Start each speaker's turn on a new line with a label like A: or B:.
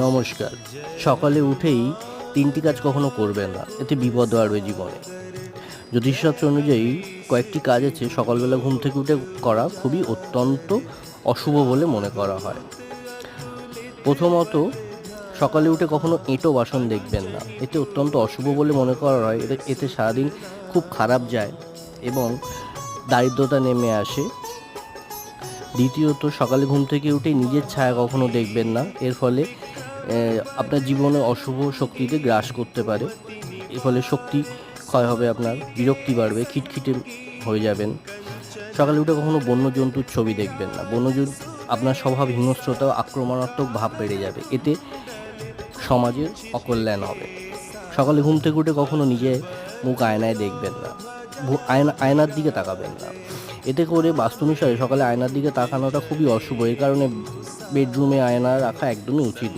A: নমস্কার। সকালে উঠেই ৩টি কাজ কখনো করবেন না, এতে বিপদ বাড়বে জীবনে। জ্যোতিষশাস্ত্র অনুযায়ী কয়েকটি কাজ আছে সকালবেলা ঘুম থেকে উঠে করা খুবই অত্যন্ত অশুভ বলে মনে করা হয়। প্রথমত, সকালে উঠে কখনো এঁটো বাসন দেখবেন না, এতে অত্যন্ত অশুভ বলে মনে করা হয়। এতে সারাদিন খুব খারাপ যায় এবং দারিদ্রতা নেমে আসে। দ্বিতীয়ত, সকালে ঘুম থেকে উঠে নিজের ছায়া কখনো দেখবেন না, এর ফলে আপনার জীবনে অশুভ শক্তিতে গ্রাস করতে পারে। এর ফলে শক্তি ক্ষয় হবে, আপনার বিরক্তি বাড়বে, খিটখিটে হয়ে যাবেন। সকালে উঠে কখনো বন্য জন্তুর ছবি দেখবেন না, আপনার স্বভাব হিংস্রতা ও আক্রমণাত্মক ভাব বেড়ে যাবে, এতে সমাজের অকল্যাণ হবে। সকালে ঘুম থেকে উঠে কখনো নিজের মুখ আয়নায় দেখবেন না, আয়নার দিকে তাকাবেন না। এতে করে বাস্তু অনুসারে সকালে আয়নার দিকে তাকানোটা খুবই অশুভ। এই কারণে বেডরুমে আয়না রাখা একদমই উচিত নয়।